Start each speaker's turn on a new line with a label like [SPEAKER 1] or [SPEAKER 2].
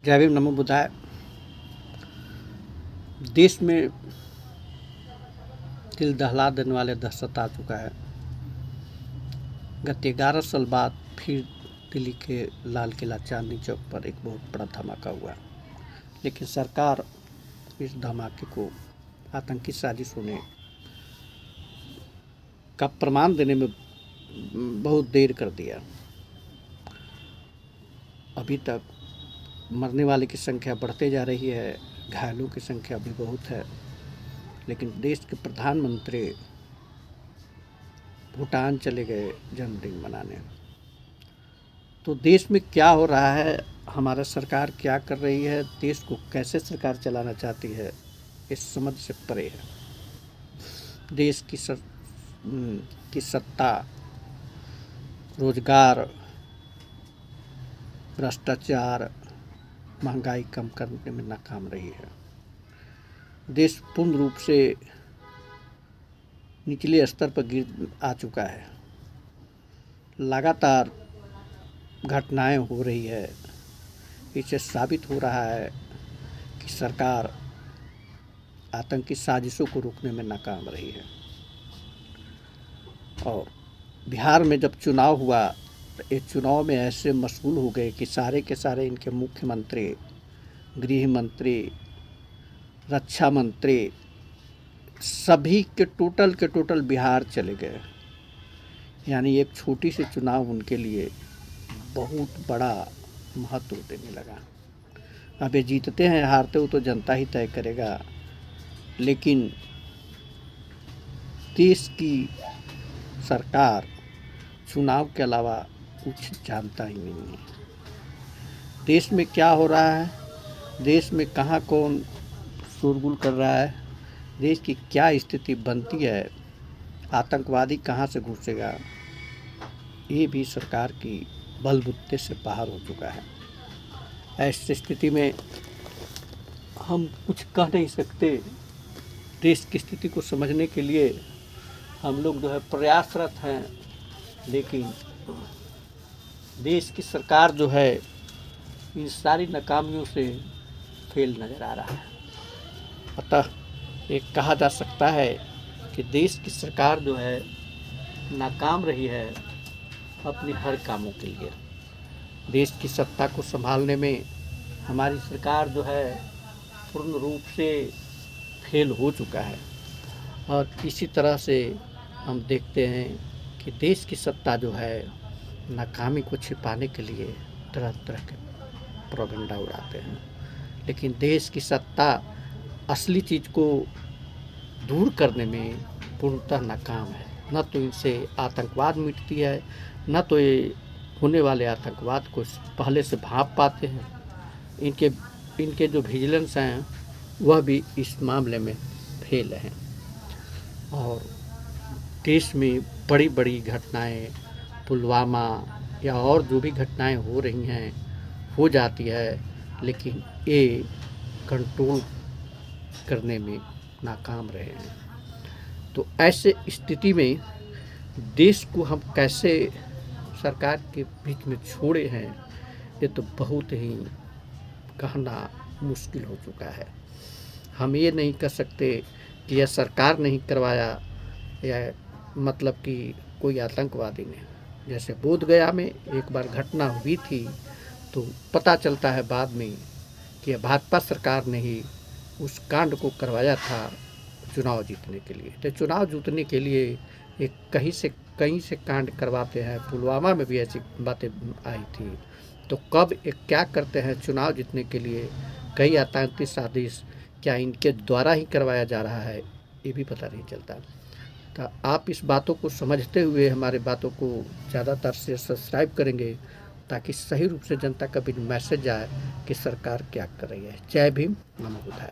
[SPEAKER 1] जय भीम, नमो बुद्धाय। देश में दिल दहला देने वाले दहशत आ चुका है। गत 11 साल बाद फिर दिल्ली के लाल किला चांदनी चौक पर एक बहुत बड़ा धमाका हुआ, लेकिन सरकार इस धमाके को आतंकी साजिश होने का प्रमाण देने में बहुत देर कर दिया। अभी तक मरने वाले की संख्या बढ़ते जा रही है, घायलों की संख्या भी बहुत है, लेकिन देश के प्रधानमंत्री भूटान चले गए जन्मदिन मनाने। तो देश में क्या हो रहा है, हमारा सरकार क्या कर रही है, देश को कैसे सरकार चलाना चाहती है, इस समझ से परे है। देश की सत्ता, रोजगार, भ्रष्टाचार, महंगाई कम करने में नाकाम रही है। देश पूर्ण रूप से निचले स्तर पर गिर आ चुका है। लगातार घटनाएं हो रही है। इससे साबित हो रहा है कि सरकार आतंकी साजिशों को रोकने में नाकाम रही है। और बिहार में जब चुनाव हुआ, इस चुनाव में ऐसे मशगूल हो गए कि सारे के सारे इनके मुख्यमंत्री, गृह मंत्री, रक्षा मंत्री सभी के टोटल बिहार चले गए। यानी एक छोटी सी चुनाव उनके लिए बहुत बड़ा महत्व देने लगा। अब ये जीतते हैं हारते हो तो जनता ही तय करेगा, लेकिन देश की सरकार चुनाव के अलावा कुछ जानता ही नहीं है। देश में क्या हो रहा है, देश में कहाँ कौन शोरगुल कर रहा है, देश की क्या स्थिति बनती है, आतंकवादी कहाँ से घुसेगा, ये भी सरकार की बलबूते से बाहर हो चुका है। ऐसी स्थिति में हम कुछ कह नहीं सकते। देश की स्थिति को समझने के लिए हम लोग जो है प्रयासरत हैं, लेकिन देश की सरकार जो है इन सारी नाकामियों से फेल नज़र आ रहा है। अतः ये कहा जा सकता है कि देश की सरकार जो है नाकाम रही है अपने हर कामों के लिए। देश की सत्ता को संभालने में हमारी सरकार जो है पूर्ण रूप से फेल हो चुका है। और इसी तरह से हम देखते हैं कि देश की सत्ता जो है नाकामी को छिपाने के लिए तरह तरह के प्रोपेगेंडा उड़ाते हैं, लेकिन देश की सत्ता असली चीज़ को दूर करने में पूर्णतः नाकाम है। न तो इनसे आतंकवाद मिटती है, न तो ये होने वाले आतंकवाद को पहले से भांप पाते हैं। इनके जो विजिलेंस हैं वह भी इस मामले में फेल हैं। और देश में बड़ी बड़ी घटनाएं, पुलवामा या और जो भी घटनाएं हो रही हैं, हो जाती है, लेकिन ये कंट्रोल करने में नाकाम रहे हैं। तो ऐसे स्थिति में देश को हम कैसे सरकार के बीच में छोड़े हैं, ये तो बहुत ही कहना मुश्किल हो चुका है। हम ये नहीं कह सकते कि यह सरकार नहीं करवाया, या मतलब कि कोई आतंकवादी ने। जैसे बोधगया में एक बार घटना हुई थी, तो पता चलता है बाद में कि भाजपा सरकार ने ही उस कांड को करवाया था चुनाव जीतने के लिए। तो चुनाव जीतने के लिए एक कहीं से कांड करवाते हैं। पुलवामा में भी ऐसी बातें आई थी। तो कब एक क्या करते हैं चुनाव जीतने के लिए, कई आतंकी साजिश क्या इनके द्वारा ही करवाया जा रहा है, ये भी पता नहीं चलता। तो आप इस बातों को समझते हुए हमारे बातों को ज़्यादातर से सब्सक्राइब करेंगे, ताकि सही रूप से जनता का भी मैसेज आए कि सरकार क्या कर रही है। जय भीम, नमो बुद्धाय।